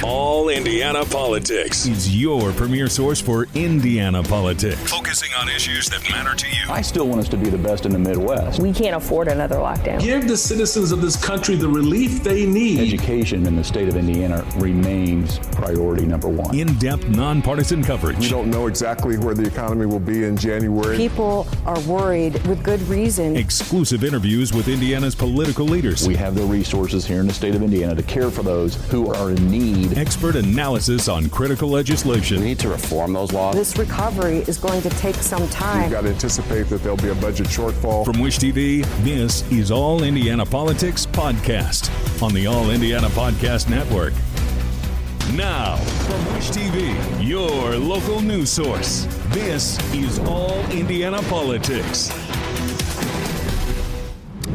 All Indiana Politics is your premier source for Indiana politics, focusing on issues that matter to you. I still want us to be the best in the Midwest. We can't afford another lockdown. Give the citizens of this country the relief they need. Education in the state of Indiana remains priority number one. In-depth, nonpartisan coverage. We don't know exactly where the economy will be in January. People are worried with good reason. Exclusive interviews with Indiana's political leaders. We have the resources here in the state of Indiana to care for those who are in need. Expert analysis on critical legislation. We need to reform those laws. This recovery is going to take some time. We've got to anticipate that there'll be a budget shortfall. From Wish TV, this is All Indiana Politics Podcast on the All Indiana Podcast Network. Now, from Wish TV, your local news source, this is All Indiana Politics.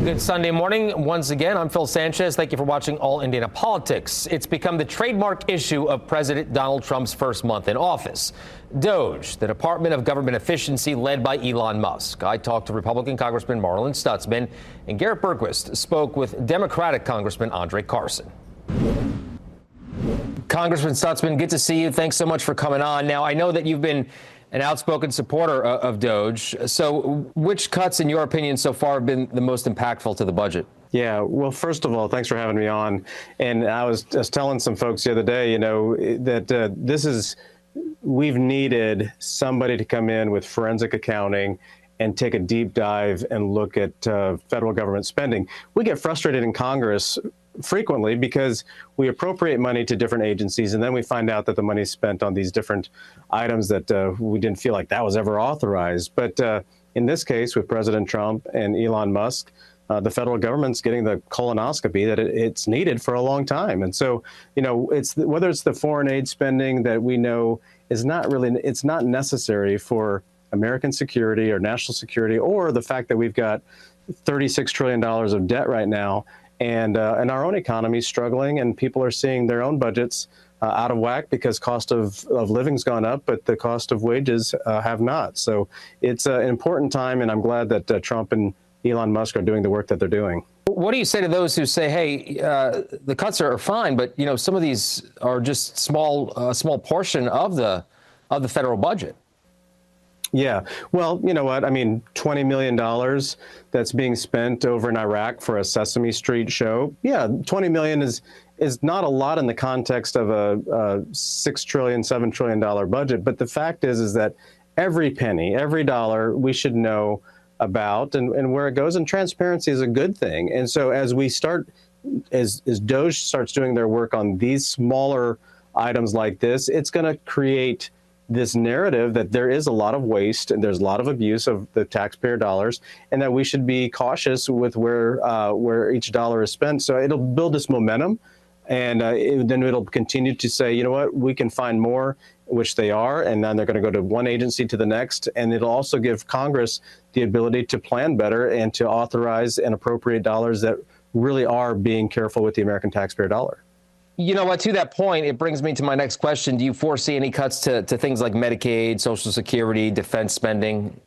Good Sunday morning. Once again, I'm Phil Sanchez. Thank you for watching All Indiana Politics. It's become the trademark issue of President Donald Trump's first month in office. DOGE, the Department of Government Efficiency led by Elon Musk. I talked to Republican Congressman Marlin Stutzman, and Garrett Bergquist spoke with Democratic Congressman Andre Carson. Congressman Stutzman, good to see you. Thanks so much for coming on. Now, I know that you've been an outspoken supporter of DOGE. So which cuts, in your opinion, so far have been the most impactful to the budget? Yeah, well, first of all, thanks for having me on. And I was just telling some folks the other day, you know, that we've needed somebody to come in with forensic accounting and take a deep dive and look at federal government spending. We get frustrated in Congress frequently because we appropriate money to different agencies and then we find out that the money is spent on these different items that we didn't feel like that was ever authorized. But in this case, with President Trump and Elon Musk, the federal government's getting the colonoscopy that it's needed for a long time. And so, you know, whether it's the foreign aid spending that we know is it's not necessary for American security or national security, or the fact that we've got $36 trillion of debt right now, and our own economy is struggling, and people are seeing their own budgets out of whack because cost of living's gone up, but the cost of wages have not. So it's an important time, and I'm glad that Trump and Elon Musk are doing the work that they're doing. What do you say to those who say, hey, the cuts are fine, but you know some of these are just small portion of the federal budget? Yeah, well, you know what? I mean, $20 million that's being spent over in Iraq for a Sesame Street show. Yeah, $20 million is not a lot in the context of a $6 trillion, $7 trillion budget. But the fact is that every penny, every dollar we should know about and where it goes. And transparency is a good thing. And so as DOGE starts doing their work on these smaller items like this, it's going to create this narrative that there is a lot of waste and there's a lot of abuse of the taxpayer dollars, and that we should be cautious with where each dollar is spent. So it'll build this momentum, and then it'll continue to say, you know what, we can find more, which they are, and then they're going to go to one agency to the next, and it'll also give Congress the ability to plan better and to authorize and appropriate dollars that really are being careful with the American taxpayer dollar. You know what, to that point, it brings me to my next question. Do you foresee any cuts to things like Medicaid, Social Security, defense spending?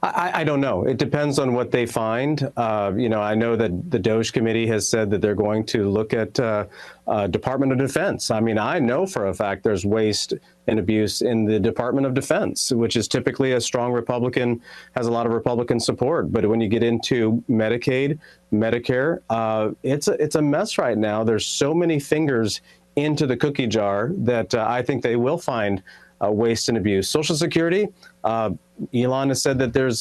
I don't know. It depends on what they find. You know, I know that the DOGE committee has said that they're going to look at Department of Defense. I mean, I know for a fact there's waste and abuse in the Department of Defense, which is typically a strong Republican, has a lot of Republican support. But when you get into Medicaid, Medicare, it's a mess right now. There's so many fingers into the cookie jar that I think they will find waste and abuse. Social Security, Elon has said that there's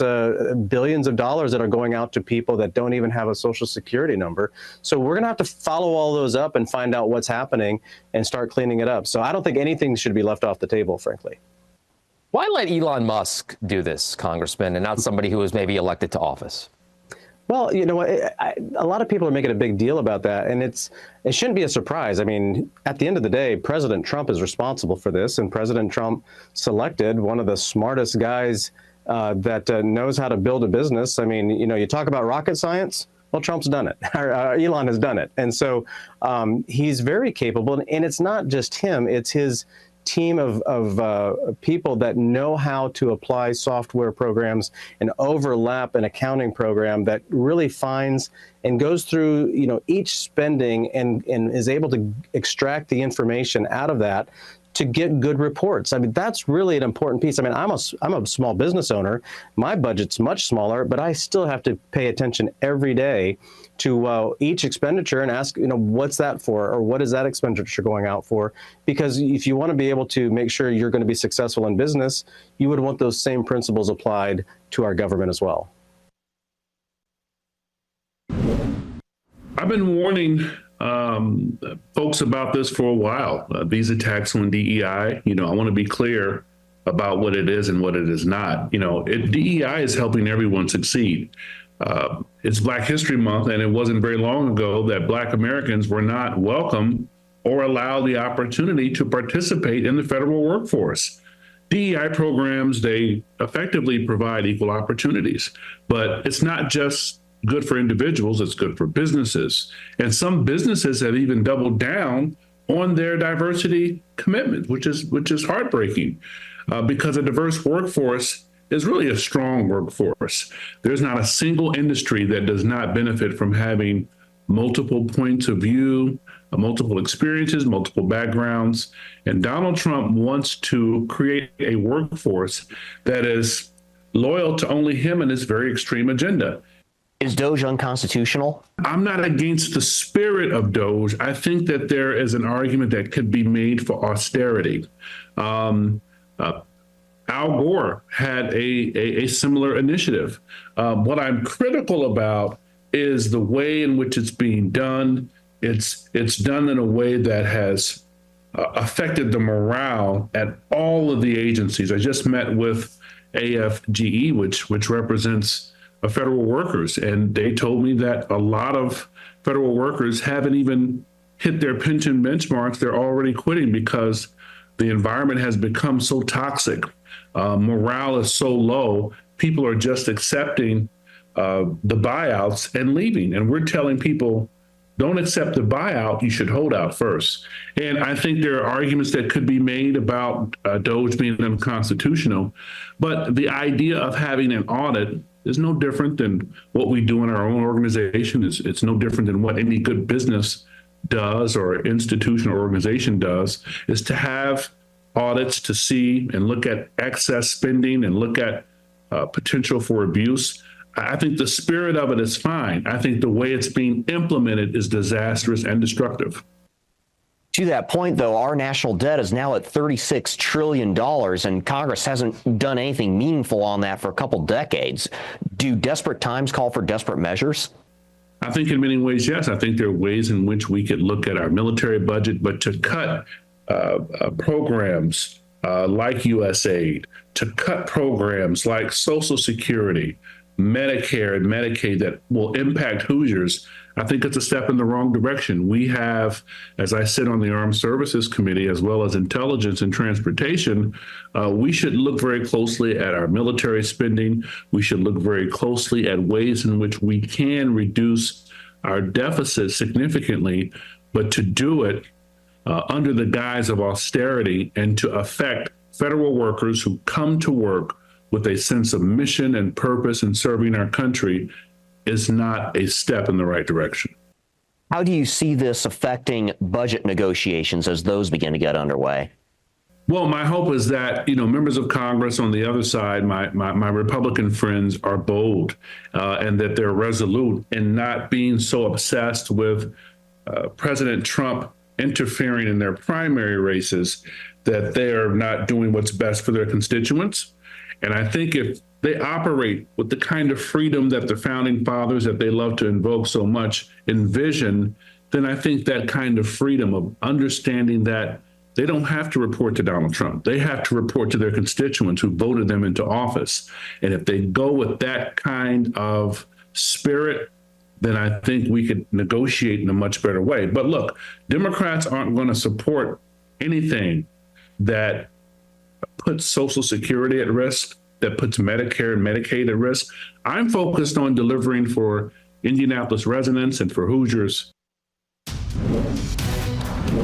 billions of dollars that are going out to people that don't even have a Social Security number. So we're going to have to follow all those up and find out what's happening and start cleaning it up. So I don't think anything should be left off the table, frankly. Why let Elon Musk do this, Congressman, and not somebody who was maybe elected to office? Well, you know, a lot of people are making a big deal about that, and it shouldn't be a surprise. I mean, at the end of the day, President Trump is responsible for this, and President Trump selected one of the smartest guys that knows how to build a business. I mean, you know, you talk about rocket science. Well, Trump's done it. Elon has done it, and so he's very capable. And it's not just him; it's his team of people that know how to apply software programs and overlap an accounting program that really finds and goes through, each spending and is able to extract the information out of that to get good reports. I mean, that's really an important piece. I mean, I'm a small business owner. My budget's much smaller, but I still have to pay attention every day to each expenditure and ask, what's that for, or what is that expenditure going out for? Because if you want to be able to make sure you're going to be successful in business, you would want those same principles applied to our government as well. I've been warning folks about this for a while. These attacks on DEI, I want to be clear about what it is and what it is not. DEI is helping everyone succeed. It's Black History Month, and it wasn't very long ago that Black Americans were not welcome or allowed the opportunity to participate in the federal workforce. DEI programs, they effectively provide equal opportunities, but it's not just good for individuals, it's good for businesses. And some businesses have even doubled down on their diversity commitment, which is heartbreaking, because a diverse workforce is really a strong workforce. There's not a single industry that does not benefit from having multiple points of view, multiple experiences, multiple backgrounds. And Donald Trump wants to create a workforce that is loyal to only him and his very extreme agenda. Is DOGE unconstitutional? I'm not against the spirit of DOGE. I think that there is an argument that could be made for austerity. Al Gore had a similar initiative. What I'm critical about is the way in which it's being done. It's done in a way that has affected the morale at all of the agencies. I just met with AFGE, which represents federal workers, and they told me that a lot of federal workers haven't even hit their pension benchmarks. They're already quitting because the environment has become so toxic. Morale is so low. People are just accepting the buyouts and leaving. And we're telling people, don't accept the buyout, you should hold out first. And I think there are arguments that could be made about DOGE being unconstitutional, but the idea of having an audit is no different than what we do in our own organization. It's no different than what any good business does or institution or organization does, is to have audits to see and look at excess spending and look at potential for abuse. I think the spirit of it is fine. I think the way it's being implemented is disastrous and destructive. To that point, though, our national debt is now at $36 trillion, and Congress hasn't done anything meaningful on that for a couple decades. Do desperate times call for desperate measures? I think in many ways, yes. I think there are ways in which we could look at our military budget, but to cut programs like USAID, to cut programs like Social Security, Medicare and Medicaid that will impact Hoosiers, I think it's a step in the wrong direction. We have, as I sit on the Armed Services Committee, as well as Intelligence and Transportation, we should look very closely at our military spending. We should look very closely at ways in which we can reduce our deficit significantly, but to do it under the guise of austerity and to affect federal workers who come to work with a sense of mission and purpose in serving our country is not a step in the right direction. How do you see this affecting budget negotiations as those begin to get underway? Well, my hope is that, members of Congress on the other side, my Republican friends, are bold and that they're resolute in not being so obsessed with President Trump interfering in their primary races that they are not doing what's best for their constituents. And I think if they operate with the kind of freedom that the founding fathers that they love to invoke so much envision, then I think that kind of freedom of understanding that they don't have to report to Donald Trump. They have to report to their constituents who voted them into office. And if they go with that kind of spirit, then I think we could negotiate in a much better way. But look, Democrats aren't going to support anything that puts Social Security at risk, that puts Medicare and Medicaid at risk. I'm focused on delivering for Indianapolis residents and for Hoosiers.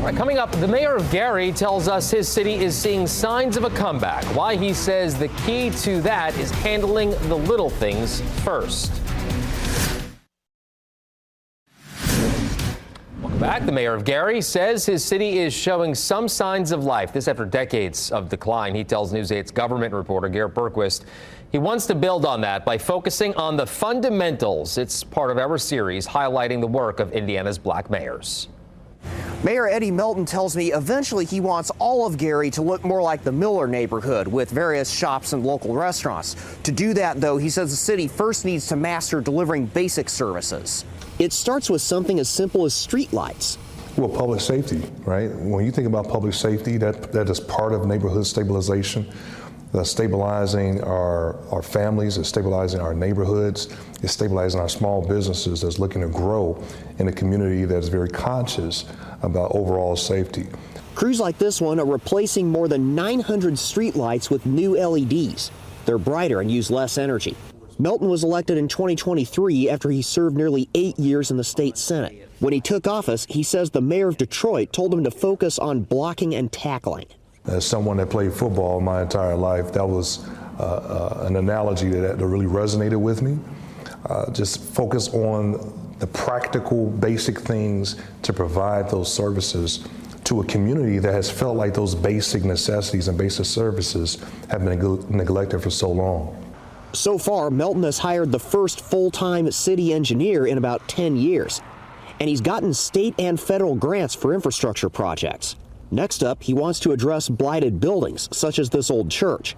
Coming up, the mayor of Gary tells us his city is seeing signs of a comeback. Why he says the key to that is handling the little things first. Welcome back. The mayor of Gary says his city is showing some signs of life. This after decades of decline. He tells News 8's government reporter Garrett Bergquist he wants to build on that by focusing on the fundamentals. It's part of our series highlighting the work of Indiana's black mayors. Mayor Eddie Melton tells me eventually he wants all of Gary to look more like the Miller neighborhood with various shops and local restaurants. To do that, though, he says the city first needs to master delivering basic services. It starts with something as simple as streetlights. Well, public safety, right? When you think about public safety, that is part of neighborhood stabilization. Stabilizing our families, it's stabilizing our neighborhoods, it's stabilizing our small businesses that's looking to grow in a community that's very conscious about overall safety. Crews like this one are replacing more than 900 streetlights with new LEDs. They're brighter and use less energy. Melton was elected in 2023 after he served nearly 8 years in the state Senate. When he took office, he says the mayor of Detroit told him to focus on blocking and tackling. As someone that played football my entire life, that was an analogy that really resonated with me. Just focus on the practical, basic things to provide those services to a community that has felt like those basic necessities and basic services have been neglected for so long. So far, Melton has hired the first full-time city engineer in about 10 years, and he's gotten state and federal grants for infrastructure projects. Next up, he wants to address blighted buildings, such as this old church.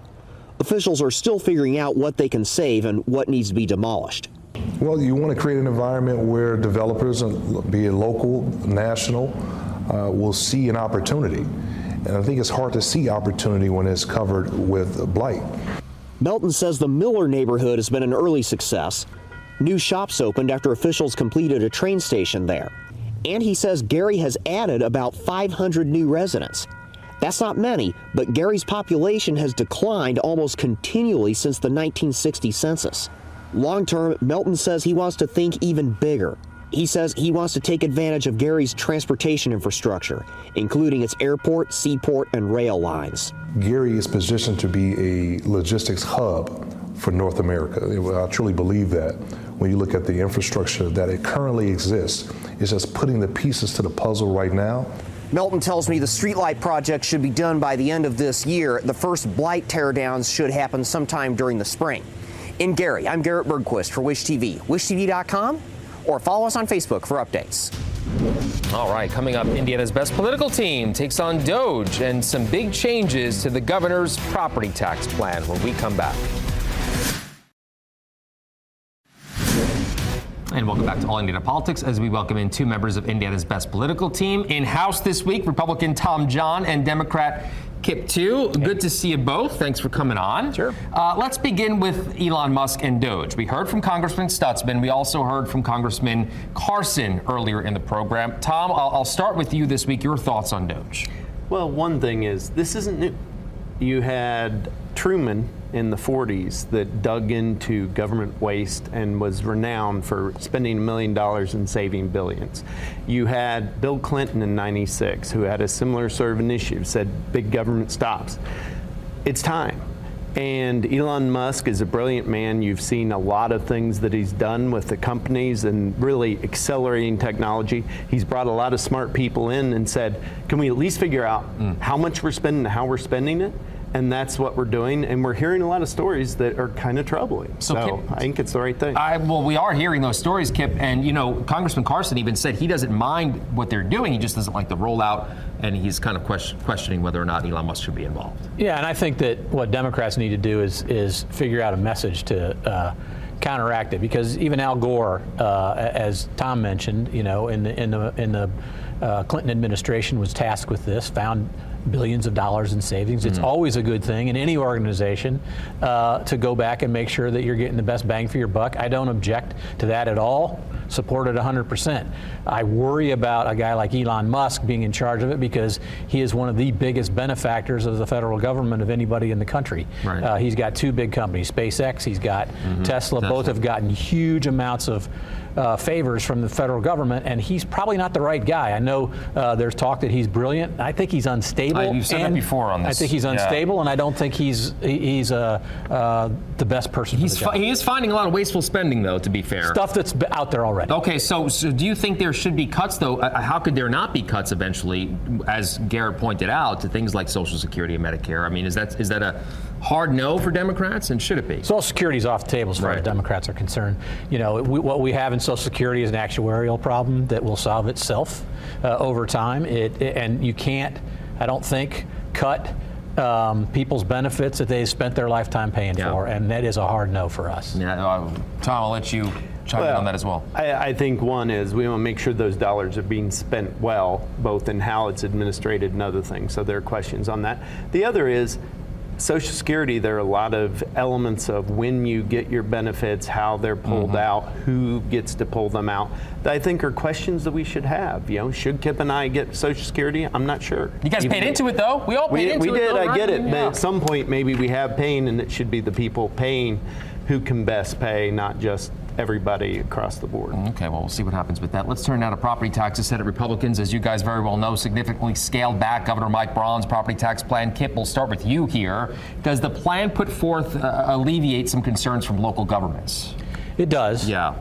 Officials are still figuring out what they can save and what needs to be demolished. Well, you want to create an environment where developers, be it local, national, will see an opportunity. And I think it's hard to see opportunity when it's covered with blight. Melton says the Miller neighborhood has been an early success. New shops opened after officials completed a train station there. And he says Gary has added about 500 new residents. That's not many, but Gary's population has declined almost continually since the 1960 census. Long-term, Melton says he wants to think even bigger. He says he wants to take advantage of Gary's transportation infrastructure, including its airport, seaport, and rail lines. Gary is positioned to be a logistics hub for North America. I truly believe that. When you look at the infrastructure that it currently exists, it's just putting the pieces to the puzzle right now. Melton tells me the streetlight project should be done by the end of this year. The first blight teardowns should happen sometime during the spring. In Gary, I'm Garrett Bergquist for Wish TV, wishtv.com, or follow us on Facebook for updates. All right, coming up, Indiana's best political team takes on DOGE and some big changes to the governor's property tax plan when we come back. And welcome back to All Indiana Politics as we welcome in two members of Indiana's best political team. In-house this week, Republican Tom John and Democrat Kip Tu. Good to see you both. Thanks for coming on. Sure. Let's begin with Elon Musk and DOGE. We heard from Congressman Stutzman. We also heard from Congressman Carson earlier in the program. Tom, I'll start with you this week. Your thoughts on DOGE? Well, one thing is, this isn't new. You had Truman in the 40s that dug into government waste and was renowned for spending $1 million and saving billions. You had Bill Clinton in '96 who had a similar sort of initiative, said big government stops. It's time. And Elon Musk is a brilliant man. You've seen a lot of things that he's done with the companies and really accelerating technology. He's brought a lot of smart people in and said, can we at least figure out how much we're spending and how we're spending it? And that's what we're doing, and we're hearing a lot of stories that are kind of troubling. So Kip, I think it's the right thing. Well, we are hearing those stories, Kip, and Congressman Carson even said he doesn't mind what they're doing, he just doesn't like the rollout, and he's kind of questioning whether or not Elon Musk should be involved. Yeah, and I think that what Democrats need to do is figure out a message to counteract it, because even Al Gore, as Tom mentioned, in the Clinton administration was tasked with this, found billions of dollars in savings. It's always a good thing in any organization to go back and make sure that you're getting the best bang for your buck. I don't object to that at all. support it 100%. I worry about a guy like Elon Musk being in charge of it because he is one of the biggest benefactors of the federal government of anybody in the country. Right. He's got two big companies, SpaceX, he's got Tesla. Both have gotten huge amounts of favors from the federal government, and he's probably not the right guy. I know there's talk that he's brilliant. I think he's unstable. You've said that before on this. I think he's unstable, and I don't think he's the best person for the job. He is finding a lot of wasteful spending, though, to be fair. Stuff that's out there already. Okay, so do you think there should be cuts, though? How could there not be cuts eventually, as Garrett pointed out, to things like Social Security and Medicare? I mean, is that a hard no for Democrats, and should it be? Social Security is off the table as far as Democrats are concerned. You know, what we have in Social Security is an actuarial problem that will solve itself over time. And you can't, I don't think, cut people's benefits that they've spent their lifetime paying for, and that is a hard no for us. Yeah, Tom, I'll let you chime in on that as well. I think one is we want to make sure those dollars are being spent well, both in how it's administrated and other things. So there are questions on that. The other is Social Security. There are a lot of elements of when you get your benefits, how they're pulled out, who gets to pull them out, that I think are questions that we should have. You know, should Kip and I get Social Security? I'm not sure. You guys paid into it, though. We all paid into it. We did. Though, I right? get it. But at some point, maybe we have pain, and it should be the people paying who can best pay, not just everybody across the board. Okay, well, we'll see what happens with that. Let's turn now to property taxes. Senate Republicans, as you guys very well know, significantly scaled back Governor Mike Braun's property tax plan. Kip, we'll start with you here. Does the plan put forth alleviate some concerns from local governments? It does. Yeah.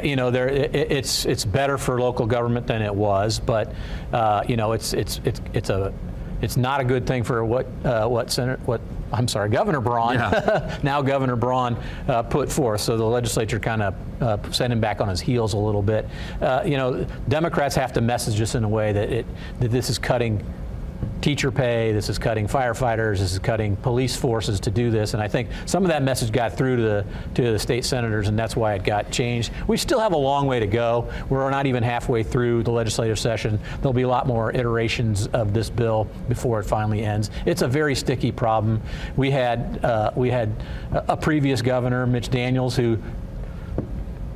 It's better for local government than it was, but it's not a good thing for Governor Braun, now Governor Braun put forth. So the legislature kind of sent him back on his heels a little bit. Democrats have to message us in a way that this is cutting teacher pay, this is cutting firefighters, this is cutting police forces to do this, and I think some of that message got through to the state senators, and that's why it got changed. We still have a long way to go. We're not even halfway through the legislative session. There'll be a lot more iterations of this bill before it finally ends. It's a very sticky problem. We had a previous governor, Mitch Daniels, who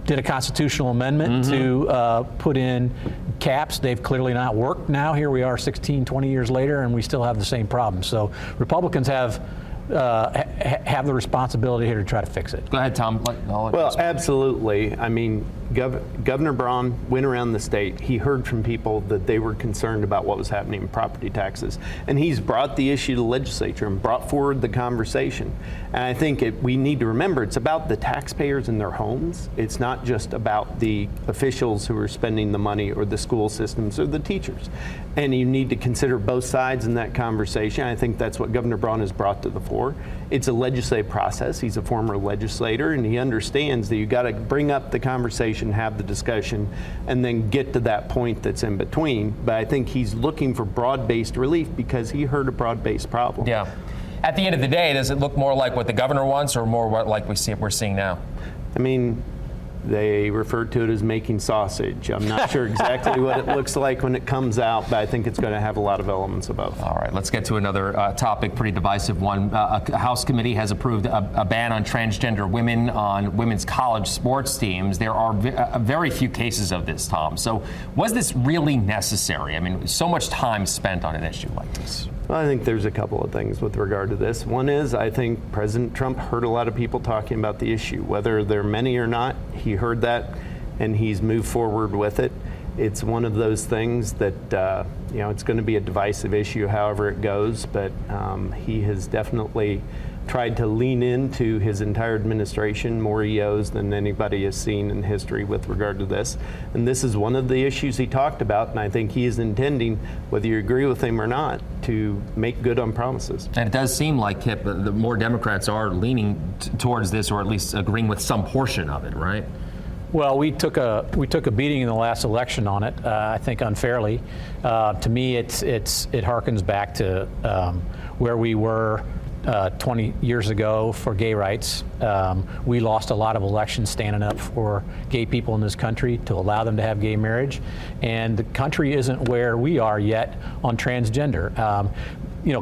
did a constitutional amendment to put in caps. They've clearly not worked now. Here we are 16, 20 years later, and we still have the same problem. So Republicans have the responsibility here to try to fix it. Go ahead, Tom. Well, absolutely. I mean, Governor Braun went around the state. He heard from people that they were concerned about what was happening in property taxes. And he's brought the issue to the legislature and brought forward the conversation. And I think we need to remember it's about the taxpayers and their homes. It's not just about the officials who are spending the money or the school systems or the teachers. And you need to consider both sides in that conversation. I think that's what Governor Braun has brought to the fore. It's a legislative process. He's a former legislator, and he understands that you got to bring up the conversation, have the discussion, and then get to that point that's in between. But I think he's looking for broad-based relief because he heard a broad-based problem. Yeah. At the end of the day, does it look more like what the governor wants or more what like we're seeing now? I mean, they refer to it as making sausage. I'm not sure exactly what it looks like when it comes out, but I think it's going to have a lot of elements of both. All right, let's get to another topic, pretty divisive one. A House committee has approved a ban on transgender women on women's college sports teams. There are very few cases of this, Tom. So was this really necessary? I mean, so much time spent on an issue like this. Well, I think there's a couple of things with regard to this. One is I think President Trump heard a lot of people talking about the issue. Whether there are many or not, he heard that and he's moved forward with it. It's one of those things that, it's going to be a divisive issue however it goes, but he has definitely tried to lean into his entire administration, more EOs than anybody has seen in history with regard to this. And this is one of the issues he talked about, and I think he is intending, whether you agree with him or not, to make good on promises. And it does seem like, Kip, the more Democrats are leaning towards this, or at least agreeing with some portion of it, right? Well, we took a beating in the last election on it, I think unfairly. To me, it harkens back to where we were 20 years ago for gay rights. We lost a lot of elections standing up for gay people in this country to allow them to have gay marriage, and the country isn't where we are yet on transgender.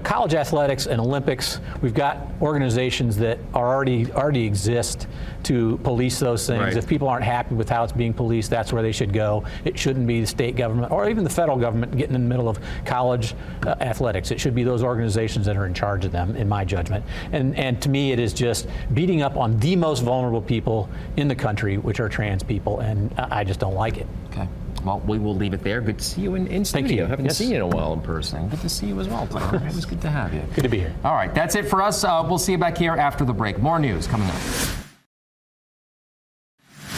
college athletics and Olympics, we've got organizations that are already exist to police those things. Right. If people aren't happy with how it's being policed, that's where they should go. It shouldn't be the state government or even the federal government getting in the middle of college athletics. It should be those organizations that are in charge of them, in my judgment. And to me, it is just beating up on the most vulnerable people in the country, which are trans people, and I just don't like it. Okay. Well, we will leave it there. Good to see you in studio. Thank you. Haven't Yes. seen you in a while in person. Good to see you as well, Tyler. It was good to have you. Good to be here. All right, that's it for us. We'll see you back here after the break. More news coming up.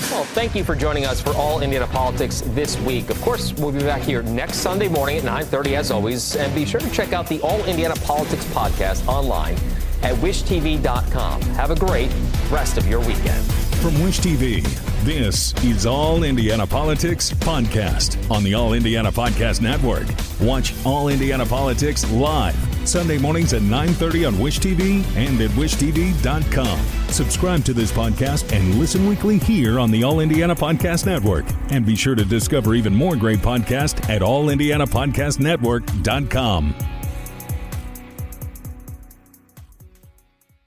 Well, thank you for joining us for All Indiana Politics this week. Of course, we'll be back here next Sunday morning at 9:30 as always. And be sure to check out the All Indiana Politics podcast online at wishtv.com. Have a great rest of your weekend. From Wish TV, this is All Indiana Politics Podcast on the All Indiana Podcast Network. Watch All Indiana Politics live Sunday mornings at 9:30 on Wish TV and at wishtv.com. Subscribe to this podcast and listen weekly here on the All Indiana Podcast Network. And be sure to discover even more great podcasts at allindianapodcastnetwork.com.